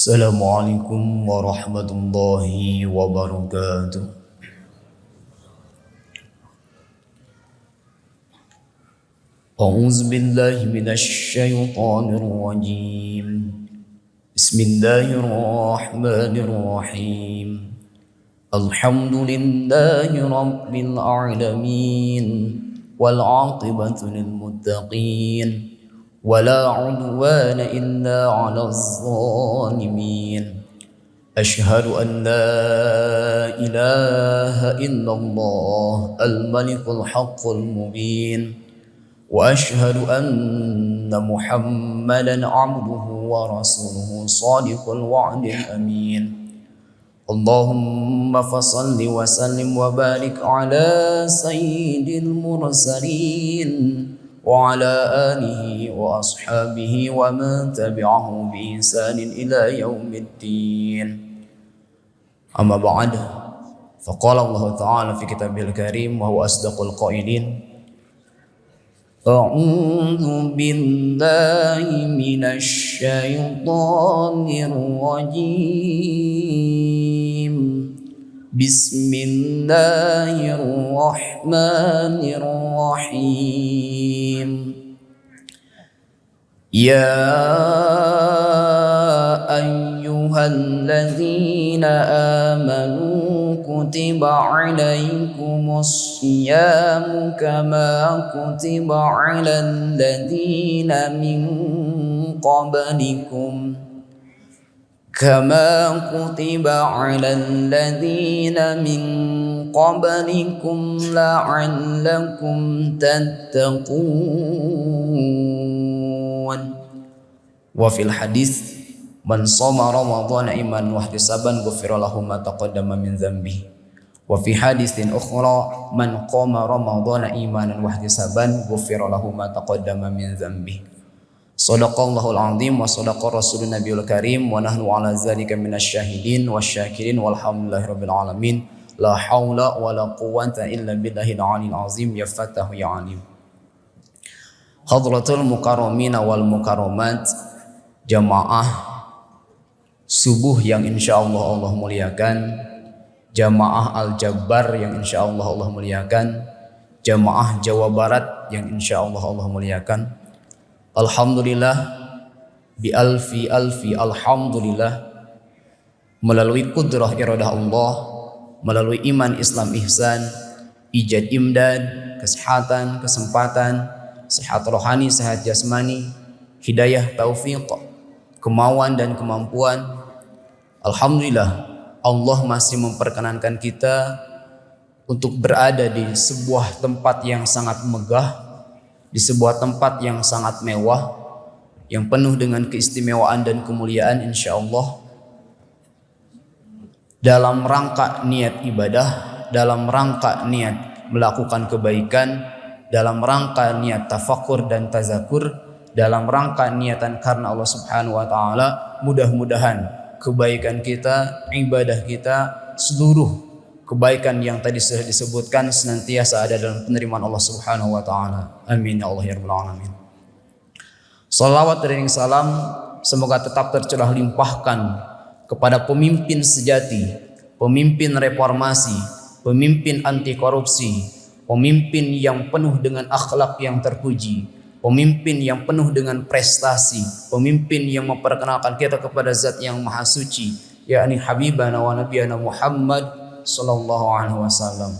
Assalamualaikum warahmatullahi wabarakatuh. A'udzu billahi minasy syaithanir rajim. Bismillahirrahmanirrahim. Alhamdulillahi rabbil alamin wal 'aqibatu lil muttaqin. ولا عدوان إلا على الظالمين أشهد أن لا إله إلا الله الملك الحق المبين وأشهد أن محمدا عبده ورسوله صادق الوعد الأمين اللهم فصل وسلم وبارك على سيد المرسلين وعلى آله وأصحابه ومن تبعه بإحسان إلى يوم الدين أما بعد فقال الله تعالى في كتابه الكريم وهو أصدق القائلين أعوذ بالله من الشيطان الرجيم بسم الله الرحمن الرحيم يا أيها الذين آمنوا كتب عليكم الصيام كما كتب على الذين من قبلكم لعلكم تتقون وفي الحديث من صام رمضان إيمانا واحتسابا غفر له ما تقدم من ذنبه وفي حديث أخرى من قام رمضان إيمانا واحتسابا غفر له ما تقدم من ذنبه Shadaqallahul azim wa shadaqa rasulun nabiyul karim wa nahnu ala zalika minasyahidin wasyakirin walhamdulillahirabbil alamin la haula wala quwwata illa billahil aliyil azim ya fatahu ya alim. Hadratul mukarramina wal mukarramat, jamaah subuh yang insyaallah Allah muliakan, jamaah Al-Jabbar yang insyaallah Allah muliakan, jamaah Jawa Barat yang insyaallah Allah muliakan. Alhamdulillah bi alfi alhamdulillah, melalui kudrah iradah Allah, melalui iman Islam ihsan, ijad imdad, kesehatan, kesempatan, sehat rohani, sehat jasmani, hidayah taufik, kemauan dan kemampuan. Alhamdulillah Allah masih memperkenankan kita untuk berada di sebuah tempat yang sangat megah, di sebuah tempat yang sangat mewah, yang penuh dengan keistimewaan dan kemuliaan insyaallah, dalam rangka niat ibadah, dalam rangka niat melakukan kebaikan, dalam rangka niat tafakur dan tazakur, dalam rangka niatan karena Allah Subhanahu wa taala. Mudah-mudahan kebaikan kita, ibadah kita, seluruh kebaikan yang tadi sudah disebutkan senantiasa ada dalam penerimaan Allah Subhanahu wa taala. Amin ya Allah ya rabbal alamin. Salawat dan salam semoga tetap tercurah limpahkan kepada pemimpin sejati, pemimpin reformasi, pemimpin anti korupsi, pemimpin yang penuh dengan akhlak yang terpuji, pemimpin yang penuh dengan prestasi, pemimpin yang memperkenalkan kita kepada zat yang maha suci, yakni habibana wa nabiyana Muhammad sallallahu alaihi wasallam,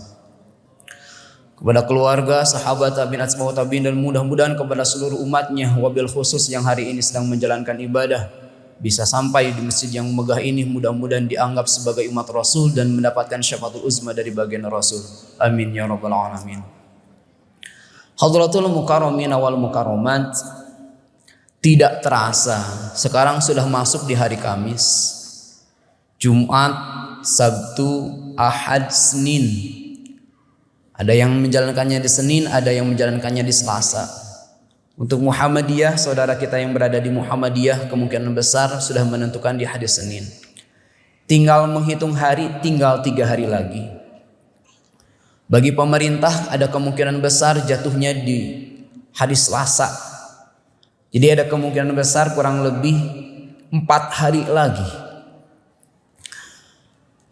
kepada keluarga, sahabat, tabi'in, atba'ut tabi'in, dan mudah-mudahan kepada seluruh umatnya, wabil khusus yang hari ini sedang menjalankan ibadah, bisa sampai di masjid yang megah ini, mudah-mudahan dianggap sebagai umat Rasul dan mendapatkan syafaatul uzma dari bagian Rasul. Amin ya rabbal alamin. Hadratul mukarramina wal mukarramat, tidak terasa sekarang sudah masuk di hari Kamis, Jumat, Sabtu, Ahad, Senin. Ada yang menjalankannya di Senin, ada yang menjalankannya di Selasa. Untuk Muhammadiyah, saudara kita yang berada di Muhammadiyah kemungkinan besar sudah menentukan di hari Senin. Tinggal menghitung hari, tinggal 3 hari lagi. Bagi pemerintah ada kemungkinan besar jatuhnya di hari Selasa. Jadi ada kemungkinan besar kurang lebih 4 hari lagi.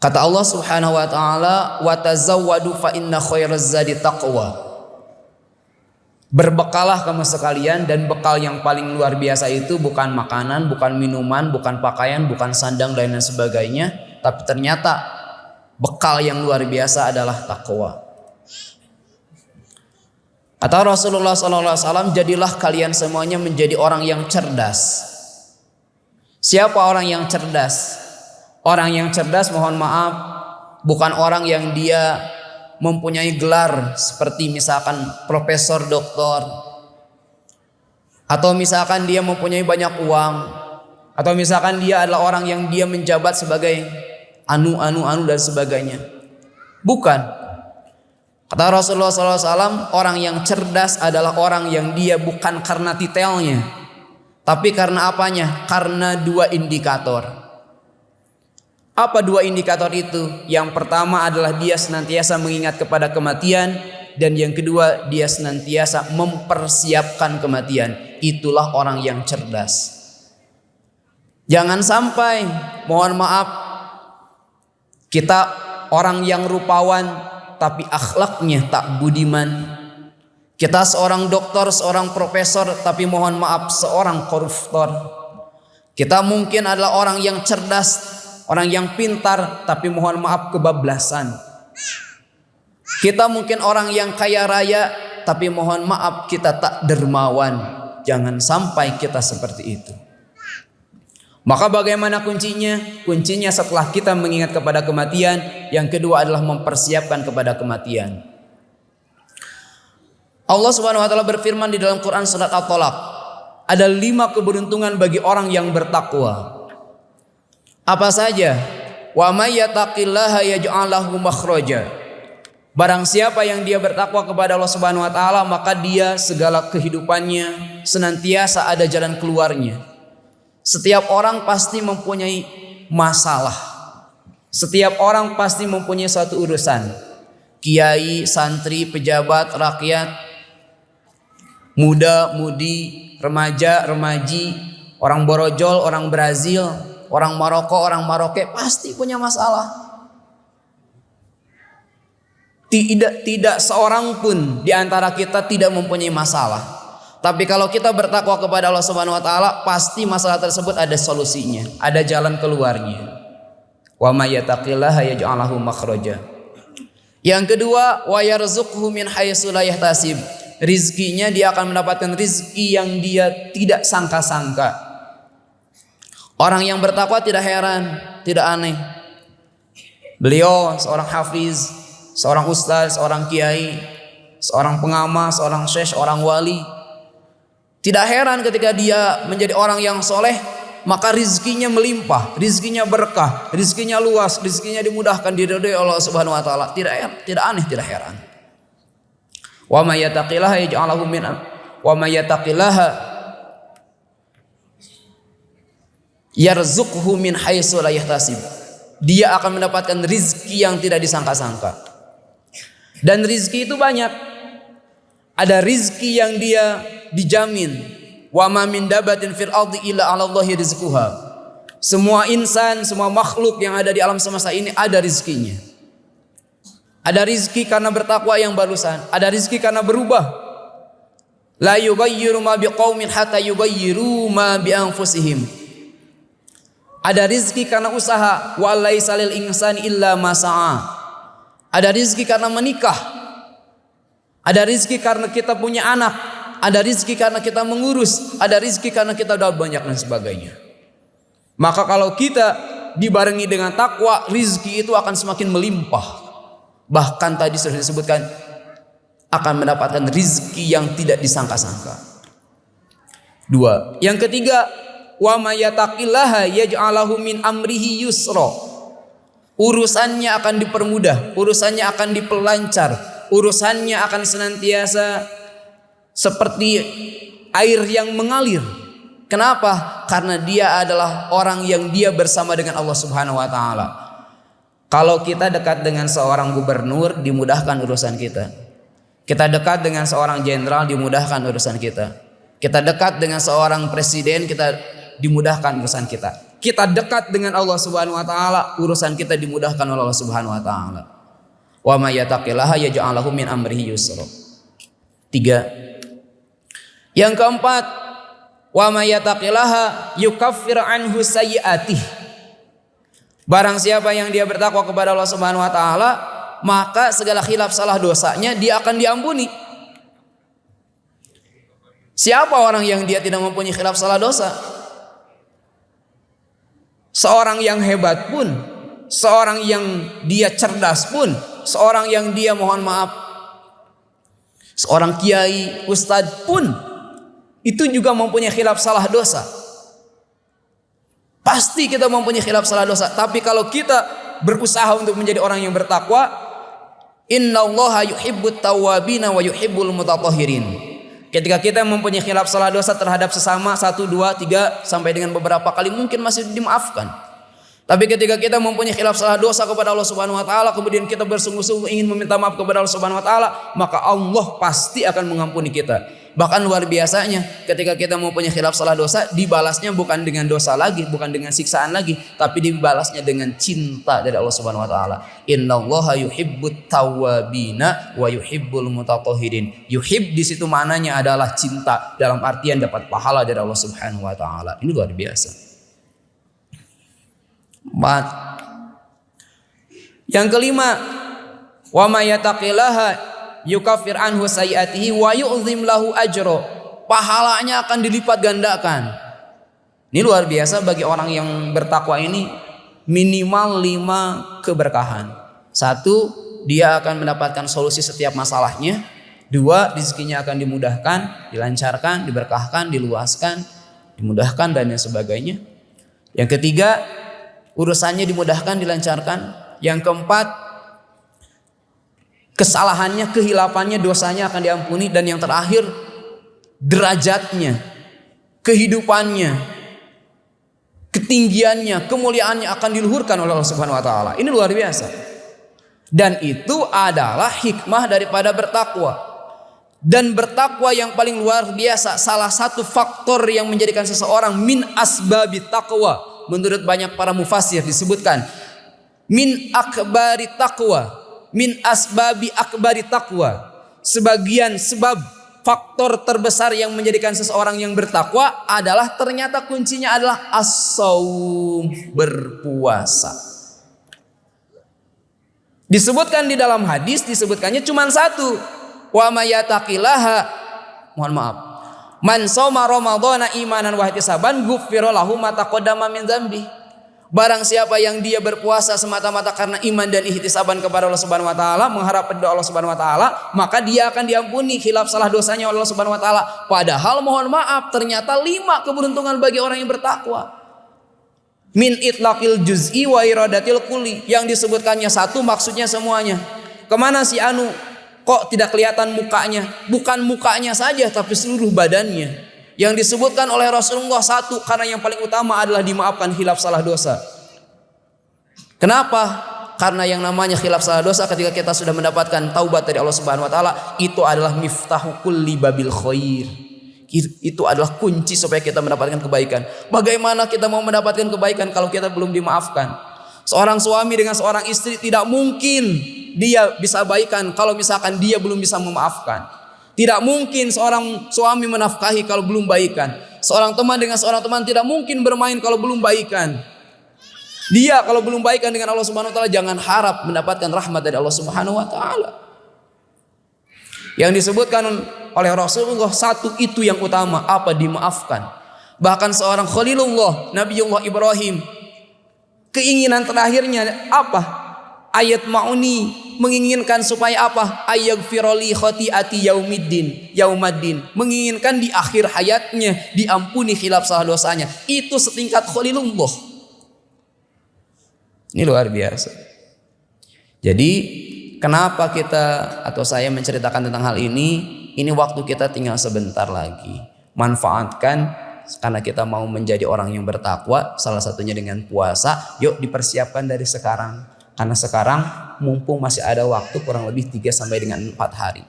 Kata Allah Subhanahu wa taala, "Wa tazawwadu fa inna khairaz zadi taqwa." Berbekalah kamu sekalian, dan bekal yang paling luar biasa itu bukan makanan, bukan minuman, bukan pakaian, bukan sandang dan lain sebagainya, tapi ternyata bekal yang luar biasa adalah takwa. Kata Rasulullah SAW, jadilah kalian semuanya menjadi orang yang cerdas. Siapa orang yang cerdas? Orang yang cerdas, mohon maaf, bukan orang yang dia mempunyai gelar seperti misalkan profesor, doktor, atau misalkan dia mempunyai banyak uang, atau misalkan dia adalah orang yang dia menjabat sebagai anu dan sebagainya. Bukan. Kata Rasulullah SAW, orang yang cerdas adalah orang yang dia bukan karena titelnya, tapi karena apanya? Karena 2 indikator. Apa 2 indikator itu? Yang pertama adalah dia senantiasa mengingat kepada kematian, dan yang kedua dia senantiasa mempersiapkan kematian. Itulah orang yang cerdas. Jangan sampai, mohon maaf, kita orang yang rupawan tapi akhlaknya tak budiman. Kita seorang dokter, seorang profesor, tapi mohon maaf seorang koruptor. Kita mungkin adalah orang yang cerdas, orang yang pintar, tapi mohon maaf kebablasan. Kita mungkin orang yang kaya raya, tapi mohon maaf kita tak dermawan. Jangan sampai kita seperti itu. Maka bagaimana kuncinya? Kuncinya setelah kita mengingat kepada kematian, yang kedua adalah mempersiapkan kepada kematian. Allah Subhanahu wa taala berfirman di dalam Quran surat At-Talaq, ada 5 keberuntungan bagi orang yang bertakwa. Apa saja? Wa may yattaqillaha yaj'al lahu makhraja. Barang siapa yang dia bertakwa kepada Allah Subhanahu wa taala, maka dia segala kehidupannya senantiasa ada jalan keluarnya. Setiap orang pasti mempunyai masalah. Setiap orang pasti mempunyai suatu urusan. Kiai, santri, pejabat, rakyat, muda, mudi, remaja, remaji, orang borojol, orang Brazil, orang Maroko, orang Maroke, pasti punya masalah. Tidak seorang pun di antara kita tidak mempunyai masalah. Tapi kalau kita bertakwa kepada Allah Subhanahu wa taala, pasti masalah tersebut ada solusinya, ada jalan keluarnya. Wa may yattaqillaha yaj'al lahu makhraja. Yang kedua, wa yarzuqhu min haitsu la yahtasib. Rizkinya dia akan mendapatkan rizki yang dia tidak sangka-sangka. Orang yang bertakwa tidak heran, tidak aneh. Beliau seorang hafiz, seorang ustaz, seorang kiai, seorang pengamal, seorang syekh, seorang wali. Tidak heran ketika dia menjadi orang yang soleh, maka rizkinya melimpah, rizkinya berkah, rizkinya luas, rizkinya dimudahkan, diridhoi Allah Subhanahu wa taala. Tidak aneh, tidak heran. Wa may yattaqillaha yaj'al lahu min wa may yattaqillaha yarzuqhu min haitsu la yahtasib. Dia akan mendapatkan rizki yang tidak disangka-sangka. Dan rizki itu banyak. Ada rizki yang dia dijamin. Wa ma min dabatin fil ardi illa 'ala Allahi rizquha. Semua insan, semua makhluk yang ada di alam semesta ini ada rizkinya. Ada rizki karena bertakwa yang barusan, ada rizki karena berubah. La yughayyiru ma biqaumin hatta yughayyiru ma bi anfusihim. Ada rizki karena usaha, wa laisa lil insani illa ma sa'a. Ada rizki karena menikah. Ada rizki karena kita punya anak. Ada rizki karena kita mengurus. Ada rizki karena kita udah banyak dan sebagainya. Maka kalau kita dibarengi dengan takwa, rizki itu akan semakin melimpah. Bahkan tadi sudah disebutkan, akan mendapatkan rizki yang tidak disangka-sangka. 2. Yang ketiga, wa may yattaqillaha yaj'al lahu min amrihi yusra. Urusannya akan dipermudah, urusannya akan diperlancar, urusannya akan senantiasa seperti air yang mengalir. Kenapa? Karena dia adalah orang yang dia bersama dengan Allah Subhanahu wa taala. Kalau kita dekat dengan seorang gubernur, dimudahkan urusan kita. Kita dekat dengan seorang jenderal, dimudahkan urusan kita. Kita dekat dengan seorang presiden, kita dimudahkan urusan kita. Kita dekat dengan Allah Subhanahu wa taala, urusan kita dimudahkan oleh Allah Subhanahu wa taala. Wa may yattaqillaha yaj'al lahu min amrihi yusra. 3. Yang keempat, wa may yattaqillaha yukaffir anhu sayyi'atihi. Barang siapa yang dia bertakwa kepada Allah Subhanahu wa taala, maka segala khilaf salah dosanya dia akan diampuni. Siapa orang yang dia tidak mempunyai khilaf salah dosa? Seorang yang hebat pun, seorang yang dia cerdas pun, seorang yang dia mohon maaf, seorang kiai, ustadz pun itu juga mempunyai khilaf salah dosa. Pasti kita mempunyai khilaf salah dosa. Tapi kalau kita berusaha untuk menjadi orang yang bertakwa, innallaha yuhibbut tawwabina wa yuhibbul mutatahhirin. Ketika kita mempunyai khilaf salah dosa terhadap sesama 1, 2, 3 sampai dengan beberapa kali mungkin masih dimaafkan. Tapi ketika kita mempunyai khilaf salah dosa kepada Allah Subhanahu wa taala, kemudian kita bersungguh-sungguh ingin meminta maaf kepada Allah Subhanahu wa taala, maka Allah pasti akan mengampuni kita. Bahkan luar biasanya ketika kita mempunyai khilaf salah dosa, dibalasnya bukan dengan dosa lagi, bukan dengan siksaan lagi, tapi dibalasnya dengan cinta dari Allah Subhanahu wa taala. Innallaha yuhibbut tawwabina wa yuhibbul mutatahhirin. Yuhib di situ maknanya adalah cinta, dalam artian dapat pahala dari Allah Subhanahu wa taala. Ini luar biasa. 4. Yang kelima, wa may yattaqillaha yukaffir anhu sayyi'atihi wa yu'zim lahu ajro. Pahalanya akan dilipat gandakan. Ini luar biasa bagi orang yang bertakwa ini. Minimal 5 keberkahan. 1, dia akan mendapatkan solusi setiap masalahnya. 2, rezekinya akan dimudahkan, dilancarkan, diberkahkan, diluaskan, dimudahkan dan lain sebagainya. Yang ketiga, urusannya dimudahkan, dilancarkan. Yang keempat, kesalahannya, kehilafannya, dosanya akan diampuni. Dan yang terakhir, derajatnya, kehidupannya, ketinggiannya, kemuliaannya akan diluhurkan oleh Allah Subhanahu wa taala. Ini luar biasa. Dan itu adalah hikmah daripada bertakwa. Dan bertakwa yang paling luar biasa, salah satu faktor yang menjadikan seseorang min asbabit taqwa, menurut banyak para mufassir disebutkan min akbari taqwa, min asbabi akbari taqwa. Sebagian sebab faktor terbesar yang menjadikan seseorang yang bertakwa adalah ternyata kuncinya adalah as-saum, berpuasa. Disebutkan di dalam hadis, disebutkannya cuma 1. Wa may yattaqillaha, mohon maaf, man shoma ramadhana imanan wa ihtisaban ghufira lahu ma taqaddama min dzambi. Barang siapa yang dia berpuasa semata-mata karena iman dan ihtisaban kepada Allah Subhanahu wa taala, mengharap ridha Allah Subhanahu wa taala, maka dia akan diampuni khilaf salah dosanya oleh Allah Subhanahu wa taala. Padahal mohon maaf, ternyata 5 keberuntungan bagi orang yang bertakwa. Min itlaqil juz'i wa iradatil kulli. Yang disebutkannya 1 maksudnya semuanya. Kemana si anu? Kok tidak kelihatan mukanya? Bukan mukanya saja tapi seluruh badannya. Yang disebutkan oleh Rasulullah 1, karena yang paling utama adalah dimaafkan khilaf salah dosa. Kenapa? Karena yang namanya khilaf salah dosa, ketika kita sudah mendapatkan taubat dari Allah Subhanahu wa taala, itu adalah miftahu kulli babil khair. Itu adalah kunci supaya kita mendapatkan kebaikan. Bagaimana kita mau mendapatkan kebaikan kalau kita belum dimaafkan? Seorang suami dengan seorang istri tidak mungkin dia bisa baikan kalau misalkan dia belum bisa memaafkan. Tidak mungkin seorang suami menafkahi kalau belum baikan. Seorang teman dengan seorang teman tidak mungkin bermain kalau belum baikan. Dia kalau belum baikan dengan Allah Subhanahu wa taala, jangan harap mendapatkan rahmat dari Allah Subhanahu wa taala. Yang disebutkan oleh Rasulullah 1 itu yang utama, apa? Dimaafkan. Bahkan seorang Khalilullah, Nabiullah Ibrahim, keinginan terakhirnya apa? Ayat ma'uni, menginginkan supaya apa? Ayaghfirali khati'ati yaumaddin, menginginkan di akhir hayatnya diampuni khilaf salah dosanya. Itu setingkat Khalilullah. Ini luar biasa. Jadi kenapa kita atau saya menceritakan tentang hal ini? Ini waktu kita tinggal sebentar lagi. Manfaatkan, karena kita mau menjadi orang yang bertakwa, salah satunya dengan puasa. Yuk dipersiapkan dari sekarang. Karena sekarang mumpung masih ada waktu kurang lebih 3 sampai dengan 4 hari.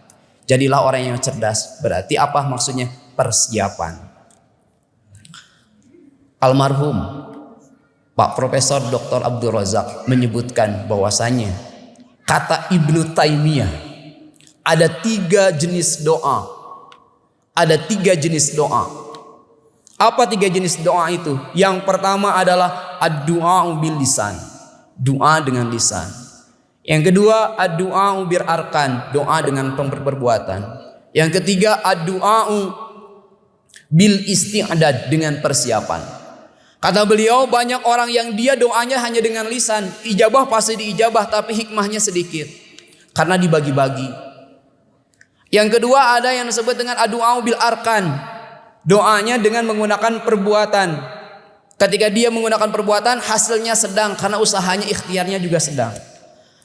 Jadilah orang yang cerdas. Berarti apa maksudnya? Persiapan. Almarhum Pak Profesor Dr. Abdul Razak menyebutkan bahwasanya kata Ibnu Taimiyah ada 3 jenis doa. Ada 3 jenis doa. Apa 3 jenis doa itu? Yang pertama adalah ad-du'a bil lisan, doa dengan lisan. Yang kedua ad-du'a bil arkan, doa dengan perbuatan. Yang ketiga ad-du'a bil isti'dad, dengan persiapan. Kata beliau, banyak orang yang dia doanya hanya dengan lisan, ijabah pasti diijabah tapi hikmahnya sedikit karena dibagi-bagi. Yang kedua ada yang disebut dengan ad-du'a bil arkan, doanya dengan menggunakan perbuatan. Ketika dia menggunakan perbuatan hasilnya sedang karena usahanya ikhtiarnya juga sedang.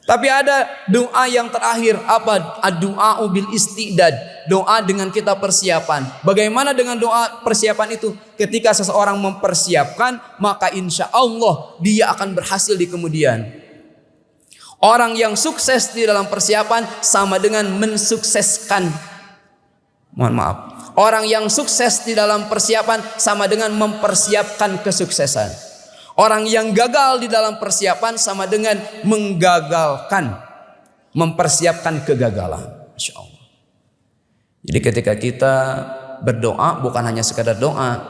Tapi ada doa yang terakhir, apa? Ad-du'a bil istidad, doa dengan kita persiapan. Bagaimana dengan doa persiapan itu? Ketika seseorang mempersiapkan, maka insya Allah dia akan berhasil di kemudian. Orang yang sukses di dalam persiapan sama dengan mensukseskan. Mohon maaf. Orang yang sukses di dalam persiapan sama dengan mempersiapkan kesuksesan. Orang yang gagal di dalam persiapan sama dengan menggagalkan, mempersiapkan kegagalan. Masya Allah. Jadi ketika kita berdoa bukan hanya sekadar doa,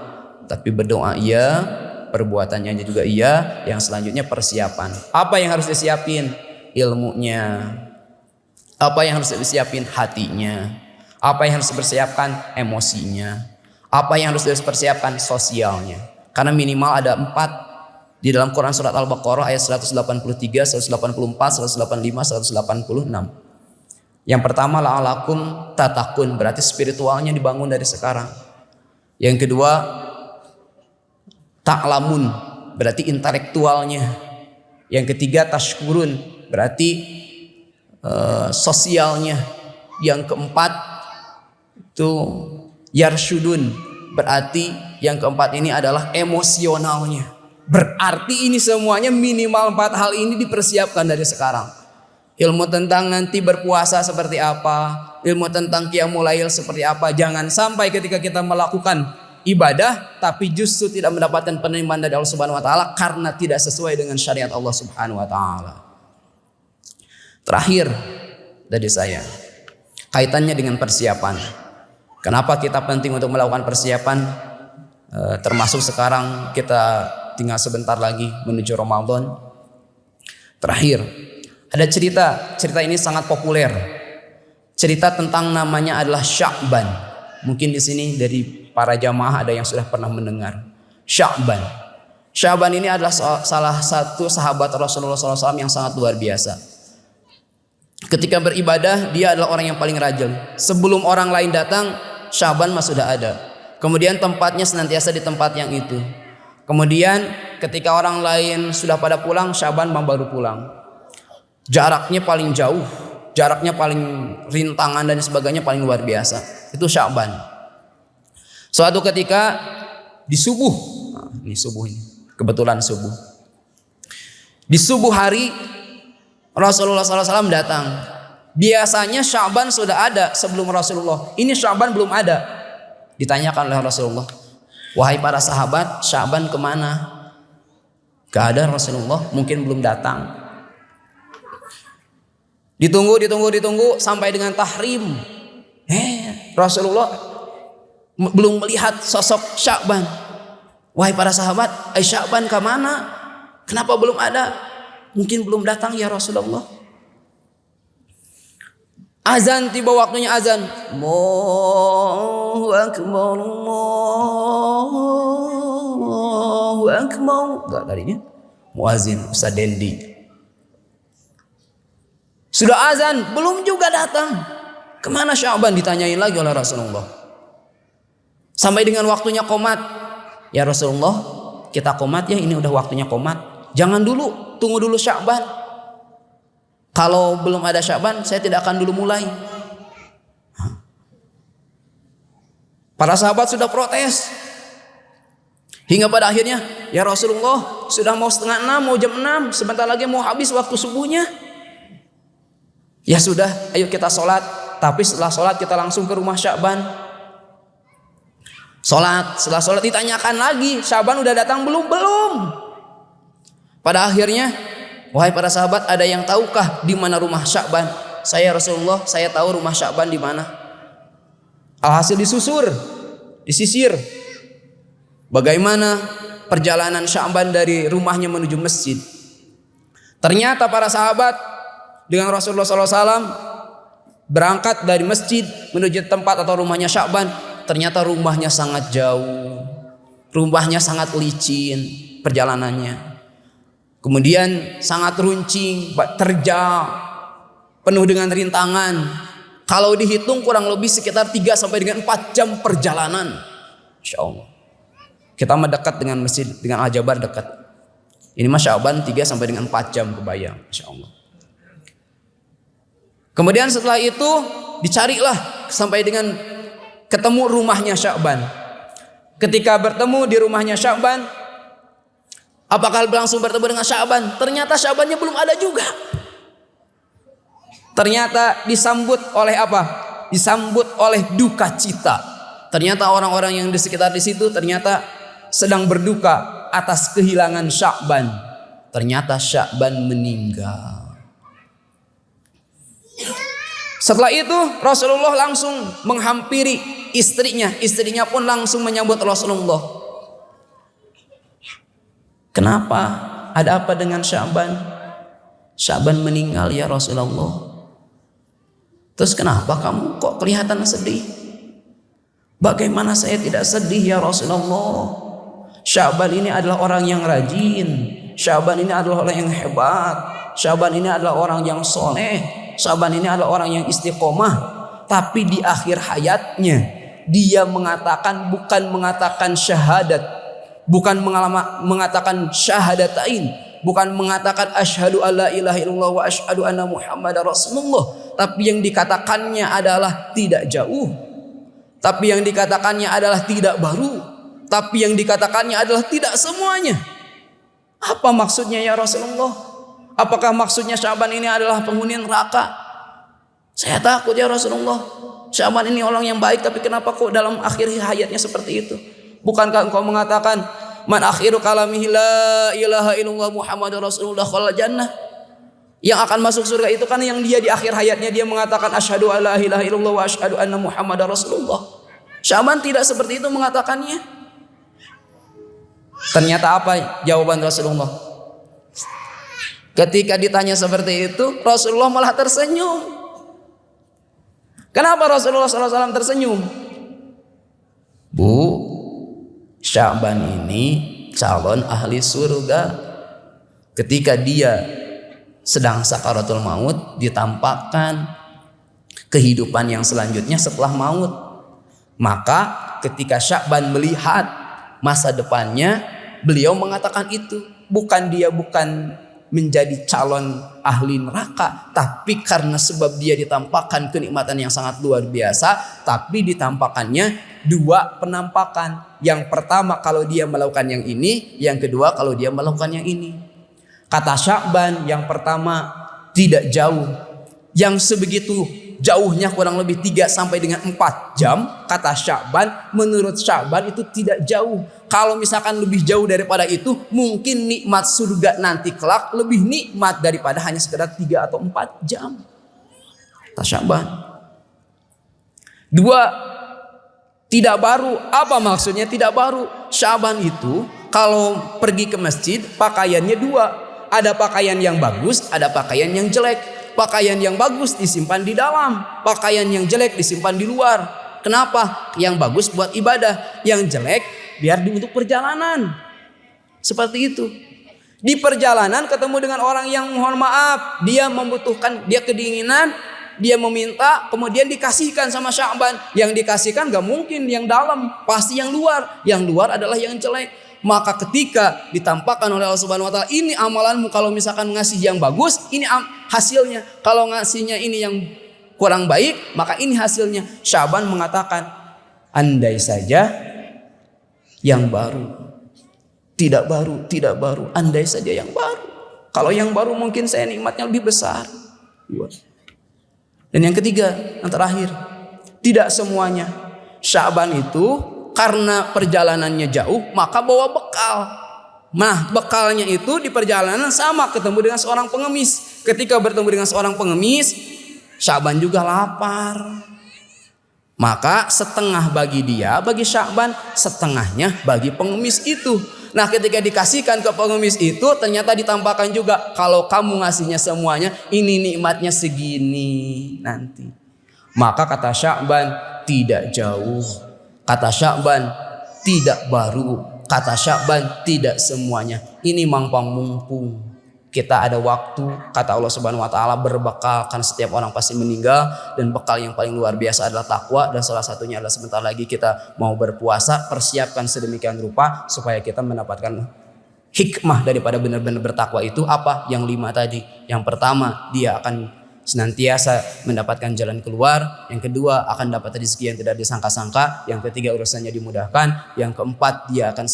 tapi berdoa iya, perbuatannya juga iya, yang selanjutnya persiapan. Apa yang harus disiapin? Ilmunya. Apa yang harus disiapin? Hatinya. Apa yang harus dipersiapkan? Emosinya. Apa yang harus dipersiapkan? Sosialnya. Karena minimal ada 4 di dalam Quran surat Al-Baqarah ayat 183, 184, 185, 186. Yang pertama la'alakum tatakun, berarti spiritualnya dibangun dari sekarang. Yang kedua ta'lamun, berarti intelektualnya. Yang ketiga tashkurun, berarti sosialnya. Yang keempat itu yarshudun, berarti yang keempat ini adalah emosionalnya. Berarti ini semuanya minimal 4 hal ini dipersiapkan dari sekarang. Ilmu tentang nanti berpuasa seperti apa, ilmu tentang qiyamul lail seperti apa. Jangan sampai ketika kita melakukan ibadah tapi justru tidak mendapatkan penerimaan dari Allah Subhanahu wa taala karena tidak sesuai dengan syariat Allah Subhanahu wa taala. Terakhir dari saya, kaitannya dengan persiapan. Kenapa kita penting untuk melakukan persiapan? Termasuk sekarang kita tinggal sebentar lagi menuju Ramadan. Terakhir, ada cerita ini sangat populer. Cerita tentang namanya adalah Sya'ban. Mungkin di sini dari para jamaah ada yang sudah pernah mendengar Sya'ban. Sya'ban ini adalah salah satu sahabat Rasulullah SAW yang sangat luar biasa. Ketika beribadah, dia adalah orang yang paling rajin. Sebelum orang lain datang, Sya'ban mah sudah ada. Kemudian tempatnya senantiasa di tempat yang itu. Kemudian ketika orang lain sudah pada pulang, Sya'ban baru pulang. Jaraknya paling jauh, jaraknya paling rintangan dan sebagainya paling luar biasa. Itu Sya'ban. Suatu ketika di subuh, ini subuh ini, kebetulan subuh. Di subuh hari Rasulullah SAW datang. Biasanya Sya'ban sudah ada sebelum Rasulullah. Ini Sya'ban belum ada. Ditanyakan oleh Rasulullah, wahai para sahabat, Sya'ban kemana? Gak ada Rasulullah, mungkin belum datang. Ditunggu sampai dengan tahrim. Rasulullah belum melihat sosok Sya'ban. Wahai para sahabat, Sya'ban kemana? Kenapa belum ada? Mungkin belum datang ya Rasulullah. Azan, tiba waktunya azan. Allahu Akbar, Allahu Akbar. Tadinya muazin Ustaz Dendi. Sudah azan, belum juga datang. Kemana Sya'ban? Ditanyain lagi oleh Rasulullah. Sampai dengan waktunya qomat. Ya Rasulullah, kita qomat ya, ini udah waktunya qomat. Jangan dulu, tunggu dulu Sya'ban. Kalau belum ada Sya'ban, saya tidak akan dulu mulai. Para sahabat sudah protes. Hingga pada akhirnya, ya Rasulullah, sudah mau 5:30, mau jam 6, sebentar lagi mau habis waktu subuhnya. Ya sudah, ayo kita sholat. Tapi setelah sholat kita langsung ke rumah Sya'ban. Sholat, setelah sholat ditanyakan lagi, Sya'ban udah datang belum? Belum. Pada akhirnya, wahai para sahabat, ada yang tahukah di mana rumah Sya'ban? Saya Rasulullah, saya tahu rumah Sya'ban di mana. Alhasil disusur, disisir. Bagaimana perjalanan Sya'ban dari rumahnya menuju masjid? Ternyata para sahabat dengan Rasulullah SAW berangkat dari masjid menuju tempat atau rumahnya Sya'ban. Ternyata rumahnya sangat jauh, rumahnya sangat licin perjalanannya. Kemudian sangat runcing, terjal, penuh dengan rintangan. Kalau dihitung kurang lebih sekitar 3 sampai dengan 4 jam perjalanan. Insya Allah. Kita mendekat dengan masjid, dengan Al-Jabar dekat. Ini mah Sya'ban 3 sampai dengan 4 jam kebayang. Insya Allah. Kemudian setelah itu dicarilah sampai dengan ketemu rumahnya Sya'ban. Ketika bertemu di rumahnya Sya'ban, apakah langsung bertemu dengan Sya'ban? Ternyata Sya'bannya belum ada juga. Ternyata disambut oleh apa? Disambut oleh duka cita. Ternyata orang-orang yang di sekitar di situ ternyata sedang berduka atas kehilangan Sya'ban. Ternyata Sya'ban meninggal. Setelah itu Rasulullah langsung menghampiri istrinya. Istrinya pun langsung menyambut Rasulullah. Kenapa? Ada apa dengan Sya'ban? Sya'ban meninggal ya Rasulullah. Terus kenapa kamu kok kelihatan sedih? Bagaimana saya tidak sedih ya Rasulullah? Sya'ban ini adalah orang yang rajin. Sya'ban ini adalah orang yang hebat. Sya'ban ini adalah orang yang soleh. Sya'ban ini adalah orang yang istiqomah. Tapi di akhir hayatnya dia mengatakan, bukan mengatakan syahadat, bukan mengatakan syahadatain, bukan mengatakan asyhadu alla ilaha illallah wa asyhadu anna muhammadar rasulullah, tapi yang dikatakannya adalah tidak jauh, tapi yang dikatakannya adalah tidak baru, tapi yang dikatakannya adalah tidak semuanya. Apa maksudnya ya Rasulullah? Apakah maksudnya Sya'ban ini adalah penghuni neraka? Saya takut ya Rasulullah. Sya'ban ini orang yang baik, tapi kenapa kok dalam akhir hayatnya seperti itu? Bukankah engkau mengatakan man akhiru kalamihi la ilaha illallah muhammadur rasulullah khalal jannah? Yang akan masuk surga itu kan yang dia di akhir hayatnya dia mengatakan asyhadu alla ilaha illallah wa asyhadu anna muhammadar rasulullah. Sya'ban tidak seperti itu mengatakannya. Ternyata apa jawaban Rasulullah? Ketika ditanya seperti itu, Rasulullah malah tersenyum. Kenapa Rasulullah SAW tersenyum? Bu, Sya'ban ini calon ahli surga. Ketika dia sedang sakaratul maut, ditampakkan kehidupan yang selanjutnya setelah maut. Maka ketika Sya'ban melihat masa depannya, beliau mengatakan itu. Bukan menjadi calon ahli neraka, tapi karena sebab dia ditampakkan kenikmatan yang sangat luar biasa, tapi ditampakkannya 2 penampakan. Yang pertama kalau dia melakukan yang ini, yang kedua kalau dia melakukan yang ini. Kata Sya'ban yang pertama tidak jauh, yang sebegitu jauhnya kurang lebih 3 sampai dengan 4 jam. Kata Sya'ban, menurut Sya'ban itu tidak jauh. Kalau misalkan lebih jauh daripada itu, mungkin nikmat surga nanti kelak lebih nikmat daripada hanya sekedar 3 atau 4 jam. Kata Sya'ban. 2, tidak baru. Apa maksudnya tidak baru? Sya'ban itu kalau pergi ke masjid pakaiannya 2. Ada pakaian yang bagus, ada pakaian yang jelek. Pakaian yang bagus disimpan di dalam, pakaian yang jelek disimpan di luar. Kenapa? Yang bagus buat ibadah, yang jelek biar untuk perjalanan. Seperti itu. Di perjalanan ketemu dengan orang yang mohon maaf, dia membutuhkan, dia kedinginan, dia meminta, kemudian dikasihkan sama Sya'ban. Yang dikasihkan gak mungkin yang dalam, pasti yang luar. Yang luar adalah yang jelek. Maka ketika ditampakkan oleh Allah Subhanahu wa taala, ini amalanmu kalau misalkan ngasih yang bagus, ini hasilnya. Kalau ngasihnya ini yang kurang baik, maka ini hasilnya. Sya'ban mengatakan, andai saja yang baru. Tidak baru, andai saja yang baru. Kalau yang baru mungkin saya nikmatnya lebih besar. 2. Dan yang ketiga, yang terakhir, tidak semuanya. Sya'ban itu karena perjalanannya jauh maka bawa bekal. Nah, bekalnya itu di perjalanan sama ketemu dengan seorang pengemis. Ketika bertemu dengan seorang pengemis, Sya'ban juga lapar. Maka setengah bagi dia, bagi Sya'ban, setengahnya bagi pengemis itu. Nah, ketika dikasihkan ke pengemis itu, ternyata ditambahkan juga, kalau kamu ngasihnya semuanya, ini nikmatnya segini nanti. Maka kata Sya'ban, tidak jauh. Kata Sya'ban, tidak baru. Kata Sya'ban, tidak semuanya. Ini mampang mumpung. Kita ada waktu, kata Allah Subhanahu wa taala, berbekal karena setiap orang pasti meninggal, dan bekal yang paling luar biasa adalah takwa, dan salah satunya adalah sebentar lagi kita mau berpuasa. Persiapkan sedemikian rupa supaya kita mendapatkan hikmah daripada benar-benar bertakwa itu apa? Yang 5 tadi. Yang pertama, dia akan senantiasa mendapatkan jalan keluar. Yang kedua, akan dapat rezeki yang tidak disangka-sangka. Yang ketiga, urusannya dimudahkan. Yang keempat, dia akan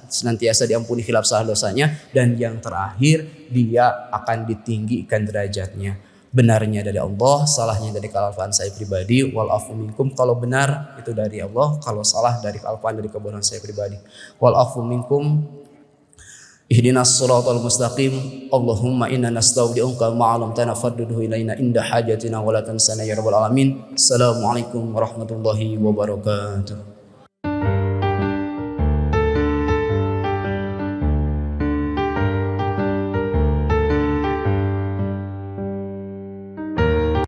senantiasa diampuni khilaf salah dosanya. Dan yang terakhir, dia akan ditinggikan derajatnya. Benarnya dari Allah, salahnya dari kealfaan saya pribadi. Wal afu minkum, kalau benar itu dari Allah, kalau salah dari kealfaan dari kebodohan saya pribadi. Wal afu minkum. Ihdinas siratal mustaqim. Allahumma inna nastaudi'uka ma'alamtana fadduduhu ilaina inda hajatina wa la tansana ya rabbal alamin. Assalamualaikum warahmatullahi wabarakatuh.